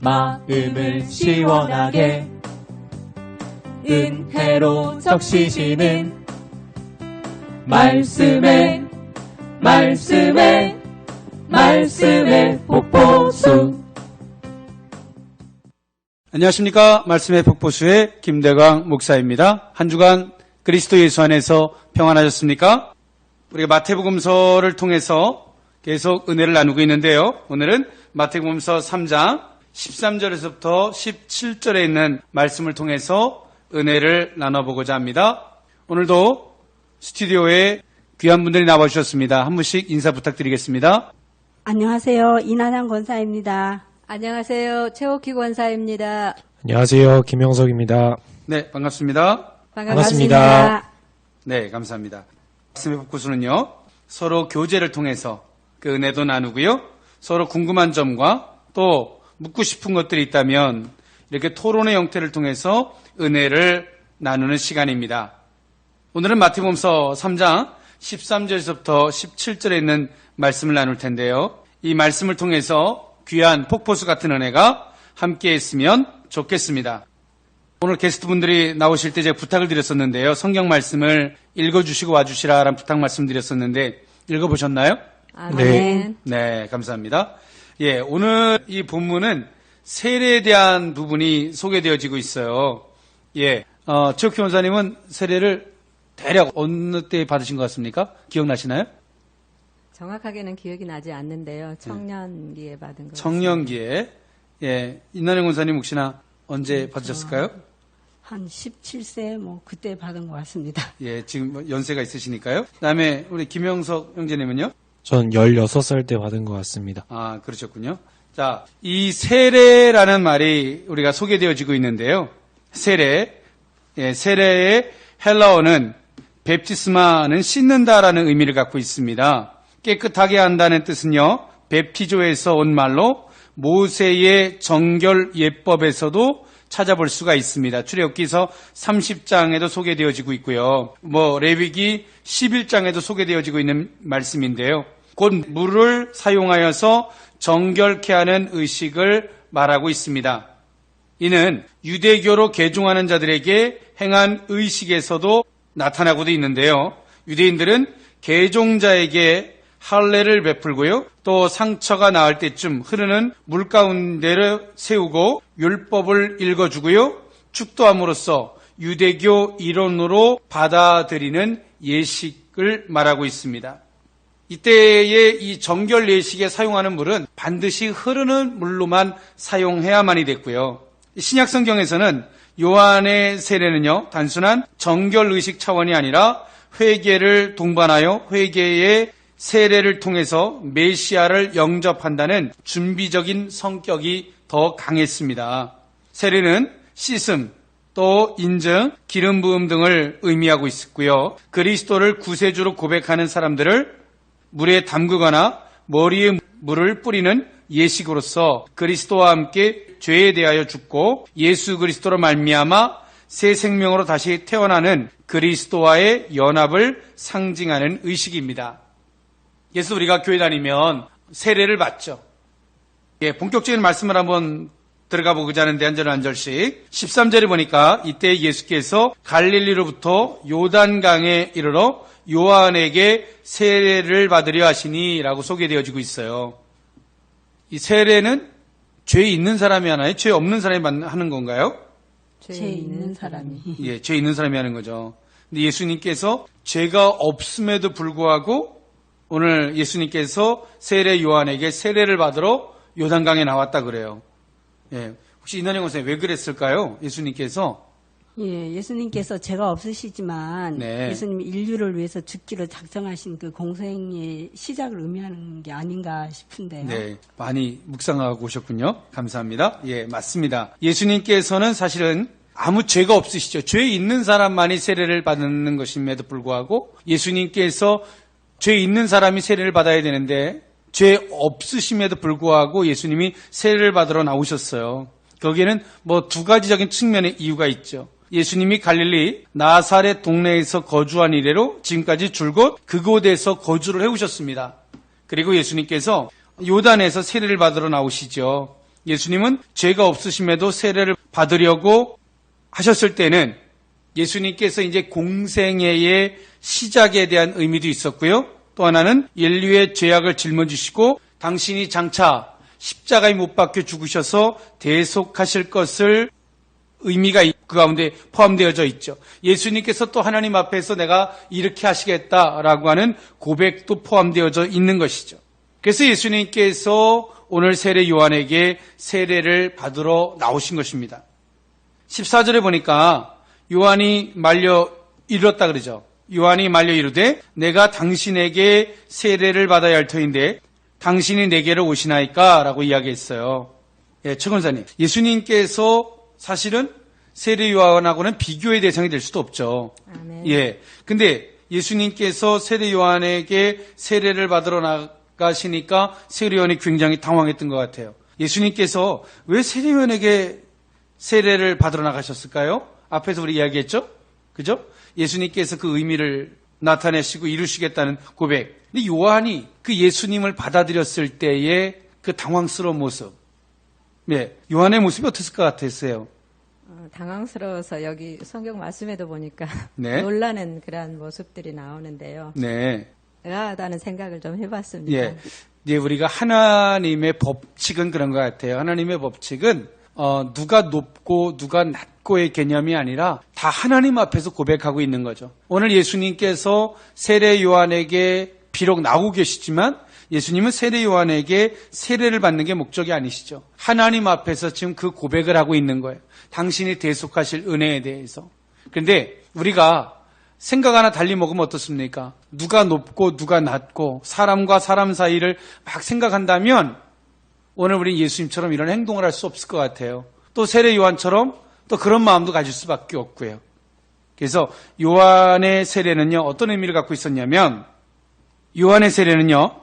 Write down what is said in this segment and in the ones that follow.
마음을 시원하게 은혜로 적시시는 말씀에 폭포수. 안녕하십니까. 말씀의 폭포수의 김대광 목사입니다. 한 주간 그리스도 예수 안에서 평안하셨습니까? 우리가 마태복음서를 통해서 계속 은혜를 나누고 있는데요. 오늘은 마태복음서 3장 13절에서부터 17절에 있는 말씀을 통해서 은혜를 나눠보고자 합니다. 오늘도 스튜디오에 귀한 분들이 나와주셨습니다. 한 분씩 인사 부탁드리겠습니다. 안녕하세요. 이난양 권사입니다. 안녕하세요. 최옥희 권사입니다. 안녕하세요. 김영석입니다. 네, 반갑습니다. 반갑습니다. 네, 감사합니다. 말씀의 폭포수는요, 서로 교제를 통해서 그 은혜도 나누고요, 서로 궁금한 점과 또 묻고 싶은 것들이 있다면 이렇게 토론의 형태를 통해서 은혜를 나누는 시간입니다. 오늘은 마태복음서 3장 13절에서부터 17절에 있는 말씀을 나눌 텐데요. 이 말씀을 통해서 귀한 폭포수 같은 은혜가 함께 했으면 좋겠습니다. 오늘 게스트분들이 나오실 때 제가 부탁을 드렸었는데요. 성경 말씀을 읽어주시고 와주시라라는 부탁 말씀드렸었는데 읽어보셨나요? 아멘. 네, 감사합니다. 예, 오늘 이 본문은 세례에 대한 부분이 소개되어지고 있어요. 예, 최옥희 원사님은 세례를 대략 어느 때 받으신 것 같습니까? 기억나시나요? 정확하게는 기억이 나지 않는데요. 청년기에 받은 것 같습니다. 청년기에. 예, 이난영 원사님 혹시나 언제 받으셨을까요? 한 17세 그때 받은 것 같습니다. 예, 지금 연세가 있으시니까요. 그다음에 우리 김영석 형제님은요? 전 16살 때 받은 것 같습니다. 아, 그러셨군요. 자, 이 세례라는 말이 우리가 소개되어지고 있는데요. 세례. 예, 세례의 헬라어는 베프티스마는 씻는다라는 의미를 갖고 있습니다. 깨끗하게 한다는 뜻은요, 베프티조에서 온 말로 모세의 정결 예법에서도 찾아볼 수가 있습니다. 출애굽기서 30장에도 소개되어지고 있고요. 레위기 11장에도 소개되어지고 있는 말씀인데요. 곧 물을 사용하여서 정결케 하는 의식을 말하고 있습니다. 이는 유대교로 개종하는 자들에게 행한 의식에서도 나타나고도 있는데요. 유대인들은 개종자에게 할례를 베풀고요, 또 상처가 나을 때쯤 흐르는 물 가운데를 세우고 율법을 읽어주고요, 축도함으로써 유대교 이론으로 받아들이는 예식을 말하고 있습니다. 이때의 이 정결 예식에 사용하는 물은 반드시 흐르는 물로만 사용해야만이 됐고요. 신약 성경에서는 요한의 세례는요, 단순한 정결 의식 차원이 아니라 회개를 동반하여 회개의 세례를 통해서 메시아를 영접한다는 준비적인 성격이 더 강했습니다. 세례는 씻음, 또 인증, 기름 부음 등을 의미하고 있었고요. 그리스도를 구세주로 고백하는 사람들을 물에 담그거나 머리에 물을 뿌리는 예식으로서 그리스도와 함께 죄에 대하여 죽고 예수 그리스도로 말미암아 새 생명으로 다시 태어나는 그리스도와의 연합을 상징하는 의식입니다. 예수 우리가 교회 다니면 세례를 받죠. 예, 본격적인 말씀을 한번 들어가 보고자 하는데 한 절 한 절씩. 13절에 보니까 이때 예수께서 갈릴리로부터 요단강에 이르러 요한에게 세례를 받으려 하시니 라고 소개되어지고 있어요. 이 세례는 죄 있는 사람이 하나요? 죄 없는 사람이 하는 건가요? 죄 있는 사람이. 예, 죄 있는 사람이 하는 거죠. 근데 예수님께서 죄가 없음에도 불구하고 오늘 예수님께서 세례 요한에게 세례를 받으러 요단강에 나왔다 그래요. 예, 혹시 이난영 원사님 왜 그랬을까요? 예수님께서 예, 예수님께서 죄가 없으시지만 네. 예수님이 인류를 위해서 죽기로 작정하신 그 공생의 시작을 의미하는 게 아닌가 싶은데요. 네, 많이 묵상하고 오셨군요. 감사합니다. 예, 맞습니다. 예수님께서는 사실은 아무 죄가 없으시죠. 죄 있는 사람만이 세례를 받는 것임에도 불구하고 예수님께서 죄 있는 사람이 세례를 받아야 되는데 죄 없으심에도 불구하고 예수님이 세례를 받으러 나오셨어요. 거기에는 두 가지적인 측면의 이유가 있죠. 예수님이 갈릴리 나사렛 동네에서 거주한 이래로 지금까지 줄곧 그곳에서 거주를 해오셨습니다. 그리고 예수님께서 요단에서 세례를 받으러 나오시죠. 예수님은 죄가 없으심에도 세례를 받으려고 하셨을 때는 예수님께서 이제 공생애의 시작에 대한 의미도 있었고요. 또 하나는 인류의 죄악을 짊어지시고 당신이 장차 십자가에 못 박혀 죽으셔서 대속하실 것을 의미가 그 가운데 포함되어져 있죠. 예수님께서 또 하나님 앞에서 내가 이렇게 하시겠다라고 하는 고백도 포함되어져 있는 것이죠. 그래서 예수님께서 오늘 세례 요한에게 세례를 받으러 나오신 것입니다. 14절에 보니까 요한이 말려 이르렀다 그러죠. 요한이 말려 이르되 내가 당신에게 세례를 받아야 할 터인데 당신이 내게로 오시나이까? 라고 이야기했어요. 예, 최 권사님. 예수님께서 사실은 세례 요한하고는 비교의 대상이 될 수도 없죠. 아멘. 예. 근데 예수님께서 세례 요한에게 세례를 받으러 나가시니까 세례 요한이 굉장히 당황했던 것 같아요. 예수님께서 왜 세례 요한에게 세례를 받으러 나가셨을까요? 앞에서 우리 이야기했죠? 그죠? 예수님께서 그 의미를 나타내시고 이루시겠다는 고백. 근데 요한이 그 예수님을 받아들였을 때의 그 당황스러운 모습. 네. 요한의 모습이 어땠을 것 같았어요? 당황스러워서 여기 성경 말씀에도 보니까 네. 놀라는 그러한 모습들이 나오는데요. 네. 의아하다는 생각을 좀 해봤습니다. 예. 이제 우리가 하나님의 법칙은 그런 것 같아요. 하나님의 법칙은 누가 높고 누가 낮고의 개념이 아니라 다 하나님 앞에서 고백하고 있는 거죠. 오늘 예수님께서 세례 요한에게 비록 나오고 계시지만 예수님은 세례 요한에게 세례를 받는 게 목적이 아니시죠. 하나님 앞에서 지금 그 고백을 하고 있는 거예요. 당신이 대속하실 은혜에 대해서. 그런데 우리가 생각 하나 달리 먹으면 어떻습니까? 누가 높고 누가 낮고 사람과 사람 사이를 막 생각한다면 오늘 우리 예수님처럼 이런 행동을 할 수 없을 것 같아요. 또 세례 요한처럼 또 그런 마음도 가질 수밖에 없고요. 그래서 요한의 세례는요, 어떤 의미를 갖고 있었냐면 요한의 세례는요,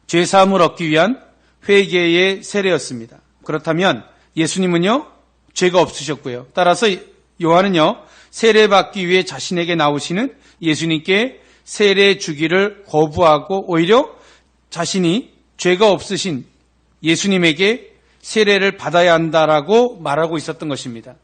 죄사함을 얻기 위한 회개의 세례였습니다. 그렇다면 예수님은요, 죄가 없으셨고요. 따라서 요한은요, 세례받기 위해 자신에게 나오시는 예수님께 세례 주기를 거부하고 오히려 자신이 죄가 없으신 예수님에게 세례를 받아야 한다라고 말하고 있었던 것입니다.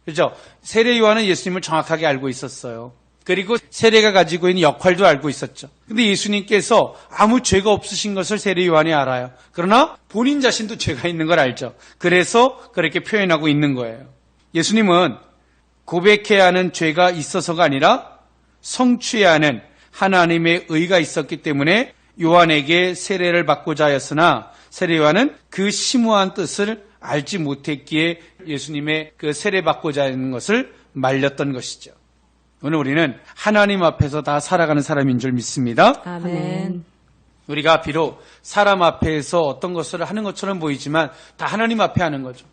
그렇죠? 세례 요한은 예수님을 정확하게 알고 있었어요. 그리고 세례가 가지고 있는 역할도 알고 있었죠. 근데 예수님께서 아무 죄가 없으신 것을 세례 요한이 알아요. 그러나 본인 자신도 죄가 있는 걸 알죠. 그래서 그렇게 표현하고 있는 거예요. 예수님은 고백해야 하는 죄가 있어서가 아니라 성취해야 하는 하나님의 의가 있었기 때문에 요한에게 세례를 받고자 하였으나 세례 요한은 그 심오한 뜻을 알지 못했기에 예수님의 그 세례 받고자 하는 것을 말렸던 것이죠. 오늘 우리는 하나님 앞에서 다 살아가는 사람인 줄 믿습니다. 아멘. 우리가 비록 사람 앞에서 어떤 것을 하는 것처럼 보이지만 다 하나님 앞에 하는 거죠.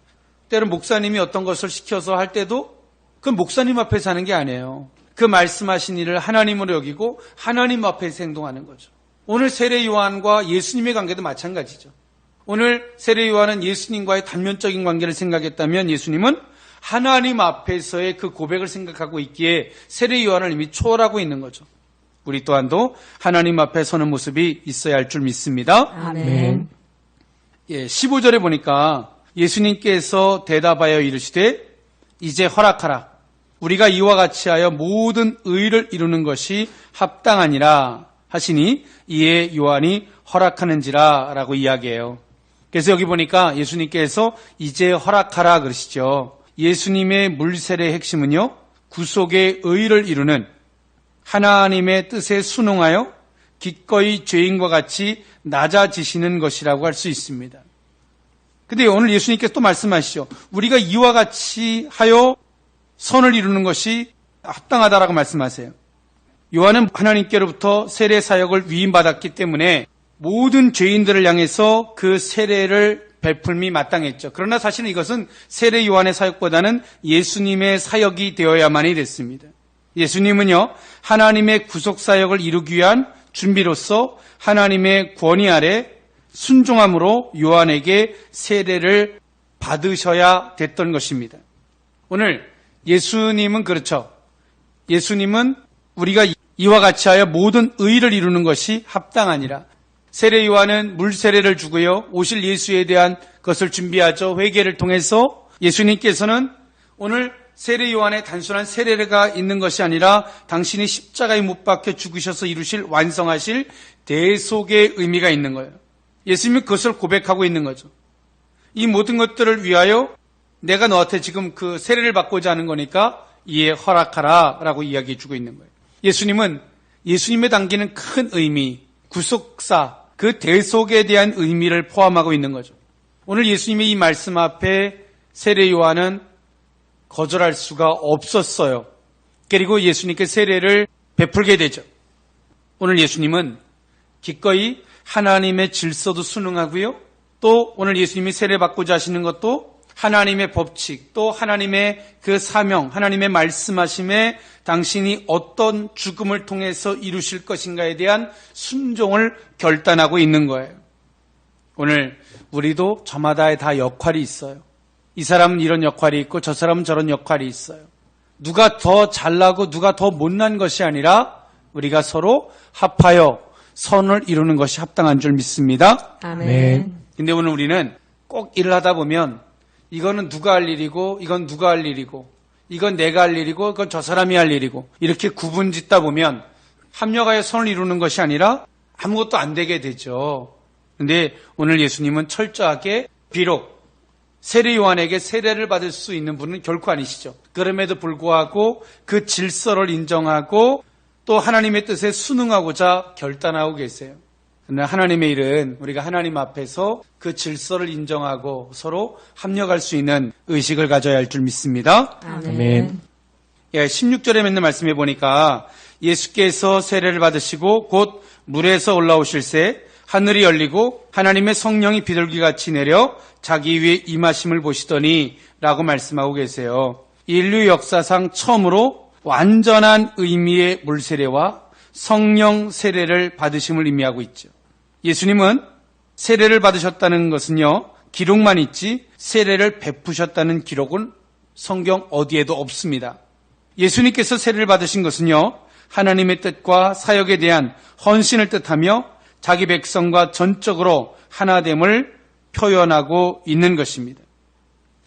때론 목사님이 어떤 것을 시켜서 할 때도 그건 목사님 앞에서 하는 게 아니에요. 그 말씀하신 일을 하나님으로 여기고 하나님 앞에서 행동하는 거죠. 오늘 세례 요한과 예수님의 관계도 마찬가지죠. 오늘 세례 요한은 예수님과의 단면적인 관계를 생각했다면 예수님은 하나님 앞에서의 그 고백을 생각하고 있기에 세례 요한을 이미 초월하고 있는 거죠. 우리 또한도 하나님 앞에 서는 모습이 있어야 할 줄 믿습니다. 아멘. 예, 15절에 보니까 예수님께서 대답하여 이르시되 이제 허락하라. 우리가 이와 같이 하여 모든 의를 이루는 것이 합당하니라 하시니 이에 요한이 허락하는지라 라고 이야기해요. 그래서 여기 보니까 예수님께서 이제 허락하라 그러시죠. 예수님의 물세례의 핵심은요, 구속의 의를 이루는 하나님의 뜻에 순응하여 기꺼이 죄인과 같이 낮아지시는 것이라고 할 수 있습니다. 근데 오늘 예수님께서 또 말씀하시죠. 우리가 이와 같이 하여 선을 이루는 것이 합당하다라고 말씀하세요. 요한은 하나님께로부터 세례 사역을 위임받았기 때문에 모든 죄인들을 향해서 그 세례를 베풀미 마땅했죠. 그러나 사실은 이것은 세례 요한의 사역보다는 예수님의 사역이 되어야만이 됐습니다. 예수님은요, 하나님의 구속 사역을 이루기 위한 준비로서 하나님의 권위 아래 순종함으로 요한에게 세례를 받으셔야 됐던 것입니다. 오늘 예수님은 그렇죠. 예수님은 우리가 이와 같이 하여 모든 의를 이루는 것이 합당하니라. 세례 요한은 물 세례를 주고요. 오실 예수에 대한 것을 준비하죠. 회개를 통해서 예수님께서는 오늘 세례 요한의 단순한 세례가 있는 것이 아니라 당신이 십자가에 못 박혀 죽으셔서 이루실 완성하실 대속의 의미가 있는 거예요. 예수님은 그것을 고백하고 있는 거죠. 이 모든 것들을 위하여 내가 너한테 지금 그 세례를 받고자 하는 거니까 이에 허락하라 라고 이야기해 주고 있는 거예요. 예수님은 예수님에 담기는 큰 의미, 구속사, 그 대속에 대한 의미를 포함하고 있는 거죠. 오늘 예수님의 이 말씀 앞에 세례 요한은 거절할 수가 없었어요. 그리고 예수님께 세례를 베풀게 되죠. 오늘 예수님은 기꺼이 하나님의 질서도 순응하고요. 또 오늘 예수님이 세례받고자 하시는 것도 하나님의 법칙, 또 하나님의 그 사명, 하나님의 말씀하심에 당신이 어떤 죽음을 통해서 이루실 것인가에 대한 순종을 결단하고 있는 거예요. 오늘 우리도 저마다의 다 역할이 있어요. 이 사람은 이런 역할이 있고 저 사람은 저런 역할이 있어요. 누가 더 잘나고 누가 더 못난 것이 아니라 우리가 서로 합하여 선을 이루는 것이 합당한 줄 믿습니다. 아멘. 근데 오늘 우리는 꼭 일을 하다 보면 이거는 누가 할 일이고 이건 누가 할 일이고 이건 내가 할 일이고 이건 저 사람이 할 일이고 이렇게 구분 짓다 보면 합력하여 선을 이루는 것이 아니라 아무것도 안 되게 되죠. 근데 오늘 예수님은 철저하게 비록 세례 요한에게 세례를 받을 수 있는 분은 결코 아니시죠. 그럼에도 불구하고 그 질서를 인정하고 또 하나님의 뜻에 순응하고자 결단하고 계세요. 그러나 하나님의 일은 우리가 하나님 앞에서 그 질서를 인정하고 서로 합력할 수 있는 의식을 가져야 할 줄 믿습니다. 아멘. 16절에 맺는 말씀해 보니까 예수께서 세례를 받으시고 곧 물에서 올라오실새 하늘이 열리고 하나님의 성령이 비둘기같이 내려 자기 위에 임하심을 보시더니 라고 말씀하고 계세요. 인류 역사상 처음으로 완전한 의미의 물세례와 성령 세례를 받으심을 의미하고 있죠. 예수님은 세례를 받으셨다는 것은요, 기록만 있지 세례를 베푸셨다는 기록은 성경 어디에도 없습니다. 예수님께서 세례를 받으신 것은요, 하나님의 뜻과 사역에 대한 헌신을 뜻하며 자기 백성과 전적으로 하나됨을 표현하고 있는 것입니다.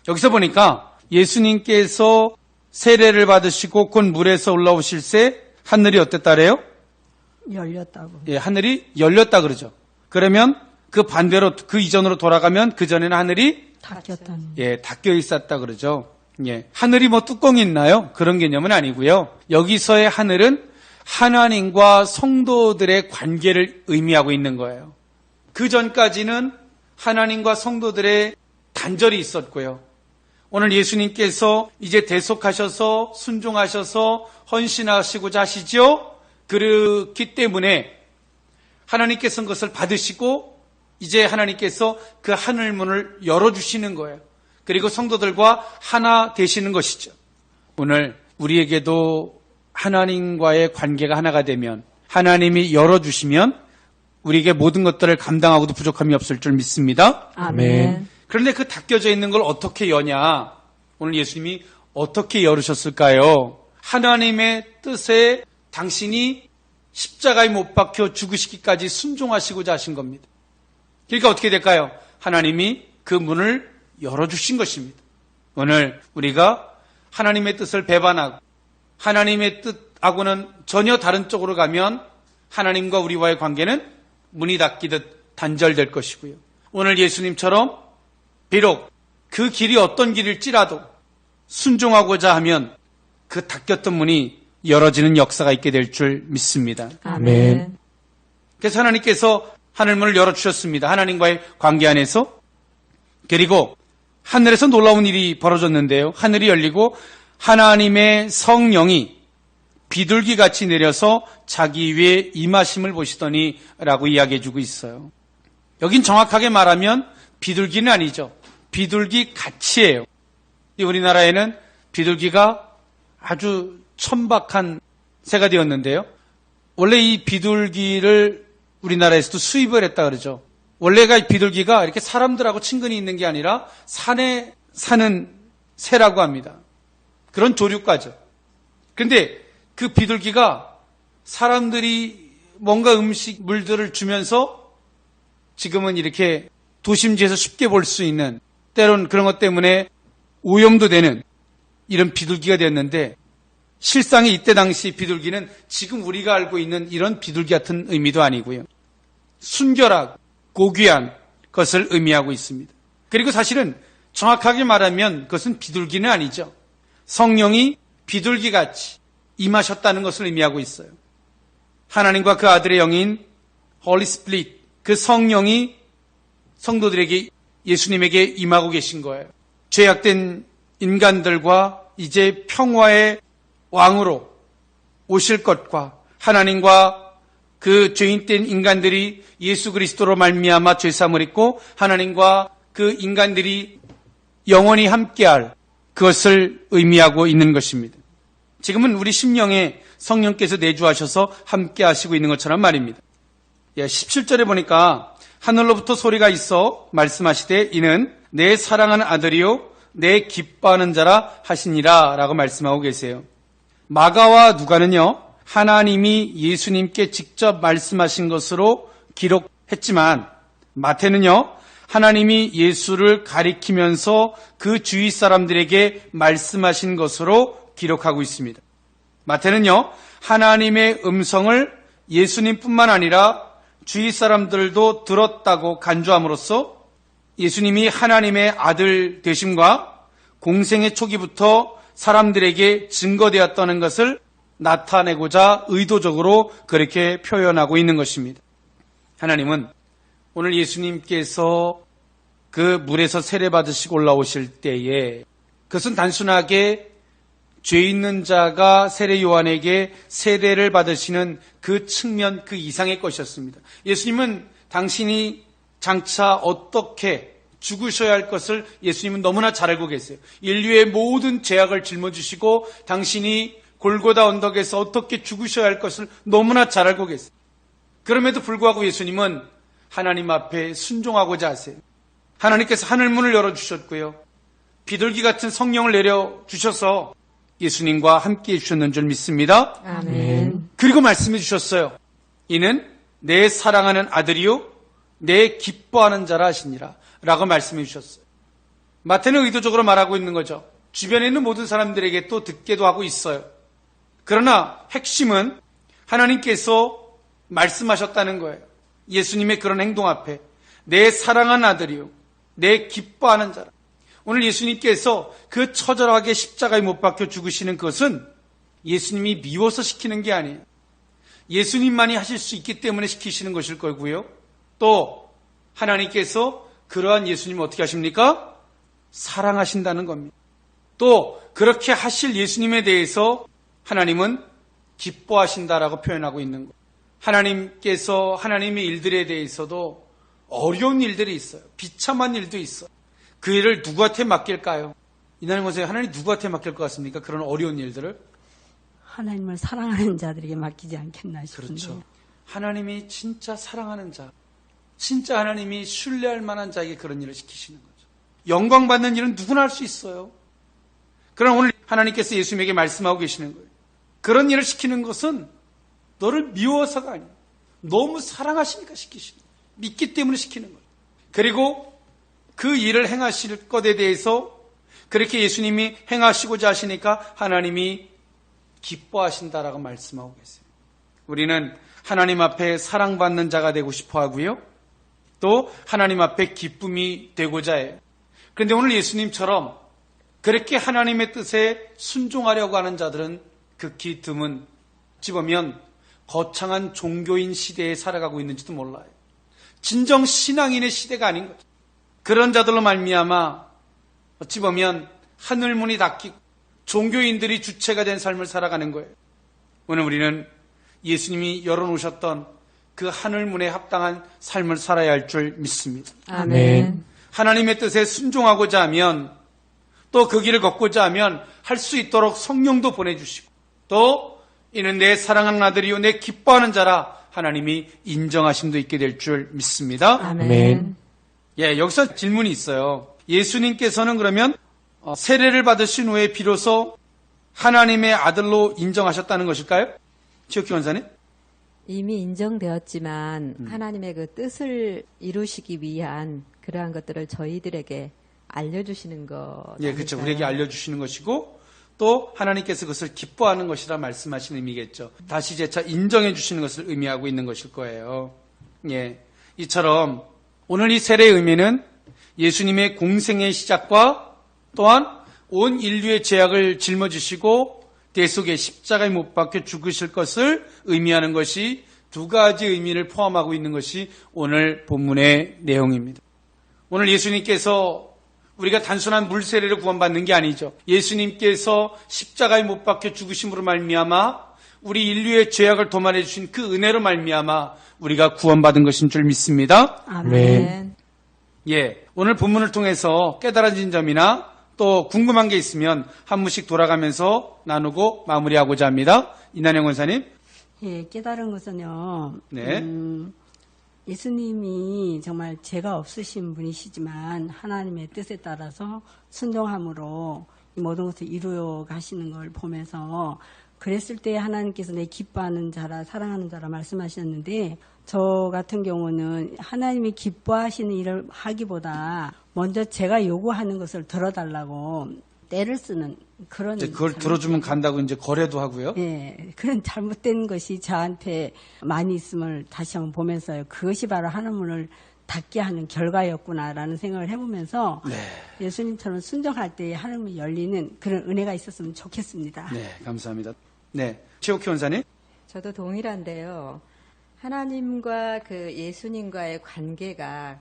여기서 보니까 예수님께서 세례를 받으시고 곧 물에서 올라오실새 하늘이 어땠다래요? 열렸다고. 예, 하늘이 열렸다 그러죠. 그러면 그 반대로 그 이전으로 돌아가면 그 전에는 하늘이 닫혔다는. 닫혀 있었다 그러죠. 예, 하늘이 뭐 뚜껑이 있나요? 그런 개념은 아니고요. 여기서의 하늘은 하나님과 성도들의 관계를 의미하고 있는 거예요. 그 전까지는 하나님과 성도들의 단절이 있었고요. 오늘 예수님께서 이제 대속하셔서 순종하셔서 헌신하시고자 하시죠. 그렇기 때문에 하나님께서 그것을 받으시고 이제 하나님께서 그 하늘문을 열어주시는 거예요. 그리고 성도들과 하나 되시는 것이죠. 오늘 우리에게도 하나님과의 관계가 하나가 되면 하나님이 열어주시면 우리에게 모든 것들을 감당하고도 부족함이 없을 줄 믿습니다. 아멘. 그런데 그 닫혀져 있는 걸 어떻게 여냐? 오늘 예수님이 어떻게 열으셨을까요? 하나님의 뜻에 당신이 십자가에 못 박혀 죽으시기까지 순종하시고자 하신 겁니다. 그러니까 어떻게 될까요? 하나님이 그 문을 열어주신 것입니다. 오늘 우리가 하나님의 뜻을 배반하고 하나님의 뜻하고는 전혀 다른 쪽으로 가면 하나님과 우리와의 관계는 문이 닫히듯 단절될 것이고요. 오늘 예수님처럼 비록 그 길이 어떤 길일지라도 순종하고자 하면 그 닫혔던 문이 열어지는 역사가 있게 될 줄 믿습니다. 아멘. 그래서 하나님께서 하늘문을 열어주셨습니다. 하나님과의 관계 안에서. 그리고 하늘에서 놀라운 일이 벌어졌는데요. 하늘이 열리고 하나님의 성령이 비둘기같이 내려서 자기 위에 임하심을 보시더니 라고 이야기해주고 있어요. 여긴 정확하게 말하면 비둘기는 아니죠. 비둘기같이예요. 우리나라에는 비둘기가 아주 천박한 새가 되었는데요. 원래 이 비둘기를 우리나라에서도 수입을 했다 그러죠. 원래가 비둘기가 이렇게 사람들하고 친근히 있는 게 아니라 산에 사는 새라고 합니다. 그런 조류과죠. 그런데 그 비둘기가 사람들이 뭔가 음식, 물들을 주면서 지금은 이렇게 도심지에서 쉽게 볼 수 있는, 때론 그런 것 때문에 오염도 되는 이런 비둘기가 되었는데, 실상에 이때 당시 비둘기는 지금 우리가 알고 있는 이런 비둘기 같은 의미도 아니고요. 순결하고 고귀한 것을 의미하고 있습니다. 그리고 사실은 정확하게 말하면 그것은 비둘기는 아니죠. 성령이 비둘기같이 임하셨다는 것을 의미하고 있어요. 하나님과 그 아들의 영인 Holy Spirit, 그 성령이 성도들에게, 예수님에게 임하고 계신 거예요. 죄악된 인간들과 이제 평화의 왕으로 오실 것과 하나님과 그 죄인된 인간들이 예수 그리스도로 말미암아 죄사함을 입고 하나님과 그 인간들이 영원히 함께할 그것을 의미하고 있는 것입니다. 지금은 우리 심령에 성령께서 내주하셔서 함께하시고 있는 것처럼 말입니다. 17절에 보니까 하늘로부터 소리가 있어 말씀하시되 이는 내 사랑하는 아들이요 내 기뻐하는 자라 하시니라 라고 말씀하고 계세요. 마가와 누가는요, 하나님이 예수님께 직접 말씀하신 것으로 기록했지만 마태는요, 하나님이 예수를 가리키면서 그 주위 사람들에게 말씀하신 것으로 기록하고 있습니다. 마태는요, 하나님의 음성을 예수님뿐만 아니라 주위 사람들도 들었다고 간주함으로써 예수님이 하나님의 아들 되심과 공생의 초기부터 사람들에게 증거되었다는 것을 나타내고자 의도적으로 그렇게 표현하고 있는 것입니다. 하나님은 오늘 예수님께서 그 물에서 세례받으시고 올라오실 때에 그것은 단순하게 죄 있는 자가 세례 요한에게 세례를 받으시는 그 측면 그 이상의 것이었습니다. 예수님은 당신이 장차 어떻게 죽으셔야 할 것을 예수님은 너무나 잘 알고 계세요. 인류의 모든 죄악을 짊어지시고 당신이 골고다 언덕에서 어떻게 죽으셔야 할 것을 너무나 잘 알고 계세요. 그럼에도 불구하고 예수님은 하나님 앞에 순종하고자 하세요. 하나님께서 하늘문을 열어주셨고요. 비둘기 같은 성령을 내려주셔서 예수님과 함께해 주셨는 줄 믿습니다. 아멘. 그리고 말씀해 주셨어요. 이는 내 사랑하는 아들이요 내 기뻐하는 자라 하시니라 라고 말씀해 주셨어요. 마태는 의도적으로 말하고 있는 거죠. 주변에 있는 모든 사람들에게 또 듣게도 하고 있어요. 그러나 핵심은 하나님께서 말씀하셨다는 거예요. 예수님의 그런 행동 앞에 내 사랑하는 아들이요 내 기뻐하는 자라. 오늘 예수님께서 그 처절하게 십자가에 못 박혀 죽으시는 것은 예수님이 미워서 시키는 게 아니에요. 예수님만이 하실 수 있기 때문에 시키시는 것일 거고요. 또 하나님께서 그러한 예수님을 어떻게 하십니까? 사랑하신다는 겁니다. 또 그렇게 하실 예수님에 대해서 하나님은 기뻐하신다라고 표현하고 있는 거예요. 하나님께서 하나님의 일들에 대해서도 어려운 일들이 있어요. 비참한 일도 있어요. 그 일을 누구한테 맡길까요? 이날의 것에 하나님 누구한테 맡길 것 같습니까? 그런 어려운 일들을? 하나님을 사랑하는 자들에게 맡기지 않겠나 싶은데요. 그렇죠. 하나님이 진짜 사랑하는 자, 진짜 하나님이 신뢰할 만한 자에게 그런 일을 시키시는 거죠. 영광 받는 일은 누구나 할 수 있어요. 그러나 오늘 하나님께서 예수님에게 말씀하고 계시는 거예요. 그런 일을 시키는 것은 너를 미워서가 아니에요. 너무 사랑하시니까 시키시는 거예요. 믿기 때문에 시키는 거예요. 그리고 그 일을 행하실 것에 대해서 그렇게 예수님이 행하시고자 하시니까 하나님이 기뻐하신다라고 말씀하고 계세요. 우리는 하나님 앞에 사랑받는 자가 되고 싶어 하고요. 또 하나님 앞에 기쁨이 되고자 해요. 그런데 오늘 예수님처럼 그렇게 하나님의 뜻에 순종하려고 하는 자들은 극히 드문, 어찌 보면 거창한 종교인 시대에 살아가고 있는지도 몰라요. 진정 신앙인의 시대가 아닌 거죠. 그런 자들로 말미암아 어찌 보면 하늘문이 닫히고 종교인들이 주체가 된 삶을 살아가는 거예요. 오늘 우리는 예수님이 열어놓으셨던 그 하늘문에 합당한 삶을 살아야 할 줄 믿습니다. 아멘. 하나님의 뜻에 순종하고자 하면 또 그 길을 걷고자 하면 할 수 있도록 성령도 보내주시고 또 이는 내 사랑하는 아들이요 내 기뻐하는 자라 하나님이 인정하심도 있게 될 줄 믿습니다. 아멘. 예, 여기서 질문이 있어요. 예수님께서는 그러면 세례를 받으신 후에 비로소 하나님의 아들로 인정하셨다는 것일까요? 지옥기 원사님? 이미 인정되었지만 하나님의 그 뜻을 이루시기 위한 그러한 것들을 저희들에게 알려주시는 것. 예, 그렇죠. 우리에게 알려주시는 것이고 또 하나님께서 그것을 기뻐하는 것이라 말씀하시는 의미겠죠. 다시 재차 인정해 주시는 것을 의미하고 있는 것일 거예요. 예, 이처럼 오늘 이 세례의 의미는 예수님의 공생의 시작과 또한 온 인류의 죄악을 짊어지시고 대속의 십자가에 못 박혀 죽으실 것을 의미하는 것이 두 가지 의미를 포함하고 있는 것이 오늘 본문의 내용입니다. 오늘 예수님께서 우리가 단순한 물세례로 구원받는 게 아니죠. 예수님께서 십자가에 못 박혀 죽으심으로 말미암아 우리 인류의 죄악을 도말해 주신 그 은혜로 말미암아 우리가 구원받은 것인 줄 믿습니다. 아멘. 예, 오늘 본문을 통해서 깨달아진 점이나 또 궁금한 게 있으면 한 분씩 돌아가면서 나누고 마무리하고자 합니다. 이난영 원사님. 예, 깨달은 것은요. 네. 예수님이 정말 죄가 없으신 분이시지만 하나님의 뜻에 따라서 순종함으로 이 모든 것을 이루어 가시는 걸 보면서 그랬을 때 하나님께서 내 기뻐하는 자라 사랑하는 자라 말씀하셨는데 저 같은 경우는 하나님이 기뻐하시는 일을 하기보다 먼저 제가 요구하는 것을 들어달라고 때를 쓰는 그런 그걸 들어주면 간다고 이제 거래도 하고요. 예, 그런 잘못된 것이 저한테 많이 있음을 다시 한번 보면서요. 그것이 바로 하나님을 닫게 하는 결과였구나라는 생각을 해보면서 예수님처럼 순종할 때 하나님이 열리는 그런 은혜가 있었으면 좋겠습니다. 네, 감사합니다. 네, 최옥희 원사님. 저도 동일한데요. 하나님과 그 예수님과의 관계가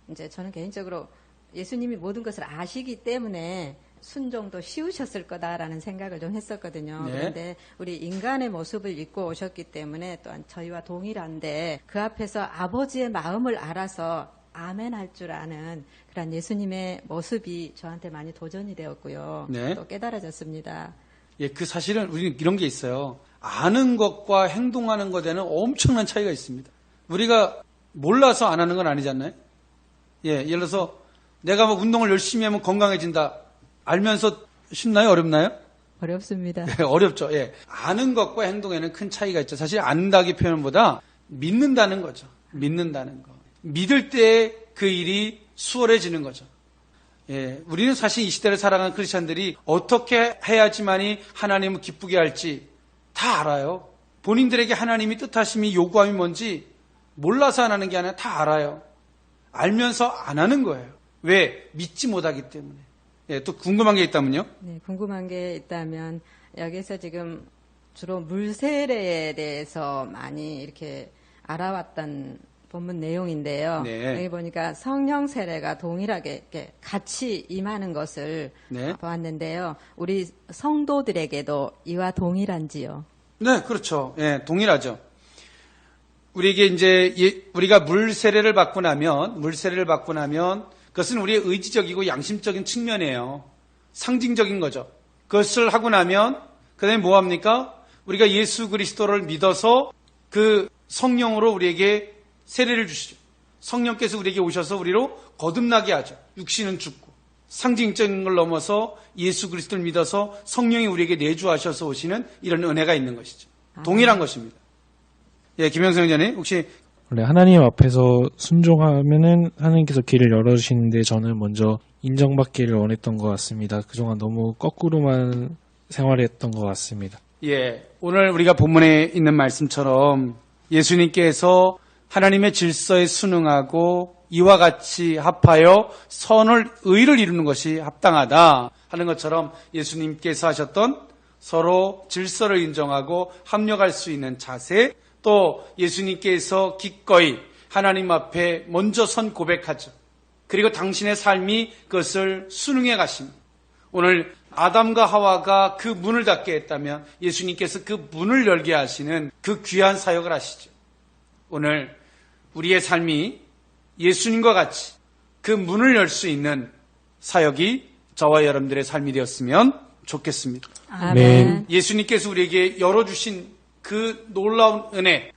이제 저는 개인적으로 예수님이 모든 것을 아시기 때문에 순종도 쉬우셨을 거다라는 생각을 좀 했었거든요. 네. 그런데 우리 인간의 모습을 입고 오셨기 때문에 또한 저희와 동일한데 그 앞에서 아버지의 마음을 알아서 아멘 할 줄 아는 그런 예수님의 모습이 저한테 많이 도전이 되었고요. 네. 또 깨달아졌습니다. 예, 그 사실은 우리는 이런 게 있어요. 아는 것과 행동하는 것에는 엄청난 차이가 있습니다. 우리가 몰라서 안 하는 건 아니잖아요. 예, 예를 들어서 내가 뭐 운동을 열심히 하면 건강해진다. 알면서 쉽나요? 어렵나요? 어렵습니다. 네, 어렵죠. 예. 아는 것과 행동에는 큰 차이가 있죠. 사실 안다기 표현보다 믿는다는 거죠. 믿는다는 거. 믿을 때 그 일이 수월해지는 거죠. 예. 우리는 사실 이 시대를 살아가는 크리스찬들이 어떻게 해야지만이 하나님을 기쁘게 할지 다 알아요. 본인들에게 하나님이 뜻하심이 요구함이 뭔지 몰라서 안 하는 게 아니라 다 알아요. 알면서 안 하는 거예요. 왜? 믿지 못하기 때문에. 예, 또 궁금한 게 있다면요? 네, 궁금한 게 있다면 여기서 지금 주로 물세례에 대해서 많이 이렇게 알아왔던 본문 내용인데요. 네. 여기 보니까 성령 세례가 동일하게 이렇게 같이 임하는 것을 네. 보았는데요. 우리 성도들에게도 이와 동일한지요? 네, 그렇죠. 예, 동일하죠. 우리에게 이제 우리가 물 세례를 받고 나면 그것은 우리의 의지적이고 양심적인 측면이에요. 상징적인 거죠. 그것을 하고 나면 그다음에 뭐 합니까? 우리가 예수 그리스도를 믿어서 그 성령으로 우리에게 세례를 주시죠. 성령께서 우리에게 오셔서 우리로 거듭나게 하죠. 육신은 죽고 상징적인 걸 넘어서 예수 그리스도를 믿어서 성령이 우리에게 내주하셔서 오시는 이런 은혜가 있는 것이죠. 동일한 것입니다. 예, 김영성 장님 혹시 원래 하나님 앞에서 순종하면은 하나님께서 길을 열어주시는데 저는 먼저 인정받기를 원했던 것 같습니다. 그동안 너무 거꾸로만 생활했던 것 같습니다. 예, 오늘 우리가 본문에 있는 말씀처럼 예수님께서 하나님의 질서에 순응하고 이와 같이 합하여 의를 이루는 것이 합당하다 하는 것처럼 예수님께서 하셨던 서로 질서를 인정하고 합력할 수 있는 자세, 또 예수님께서 기꺼이 하나님 앞에 먼저 선 고백하죠. 그리고 당신의 삶이 그것을 순응해 가십니다. 오늘 아담과 하와가 그 문을 닫게 했다면 예수님께서 그 문을 열게 하시는 그 귀한 사역을 하시죠. 오늘 우리의 삶이 예수님과 같이 그 문을 열 수 있는 사역이 저와 여러분들의 삶이 되었으면 좋겠습니다. 아멘. 예수님께서 우리에게 열어주신 그 놀라운 은혜,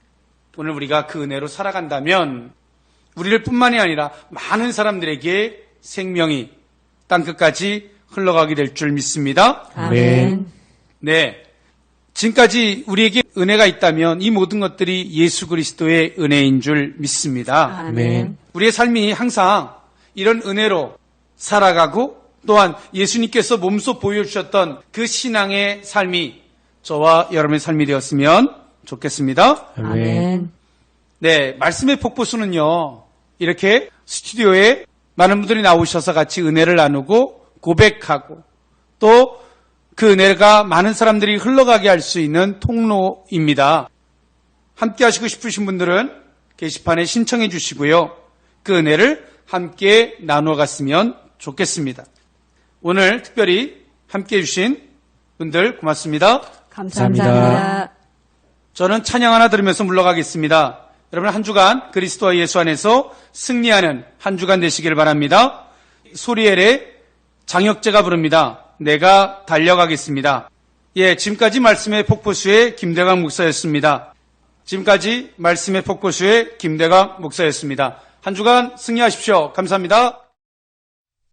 오늘 우리가 그 은혜로 살아간다면 우리를 뿐만이 아니라 많은 사람들에게 생명이 땅끝까지 흘러가게 될 줄 믿습니다. 아멘. 네, 지금까지 우리에게 은혜가 있다면 이 모든 것들이 예수 그리스도의 은혜인 줄 믿습니다. 아멘. 우리의 삶이 항상 이런 은혜로 살아가고 또한 예수님께서 몸소 보여주셨던 그 신앙의 삶이 저와 여러분의 삶이 되었으면 좋겠습니다. 아멘. 네, 말씀의 폭포수는요, 이렇게 스튜디오에 많은 분들이 나오셔서 같이 은혜를 나누고 고백하고 또 그 은혜가 많은 사람들이 흘러가게 할 수 있는 통로입니다. 함께 하시고 싶으신 분들은 게시판에 신청해 주시고요. 그 은혜를 함께 나누어 갔으면 좋겠습니다. 오늘 특별히 함께 해주신 분들 고맙습니다. 감사합니다. 저는 찬양 하나 들으면서 물러가겠습니다. 여러분 한 주간 그리스도와 예수 안에서 승리하는 한 주간 되시길 바랍니다. 소리엘의 장혁재가 부릅니다. 내가 달려가겠습니다. 예, 지금까지 말씀의 폭포수의 김대강 목사였습니다. 지금까지 말씀의 폭포수의 김대강 목사였습니다. 한 주간 승리하십시오. 감사합니다.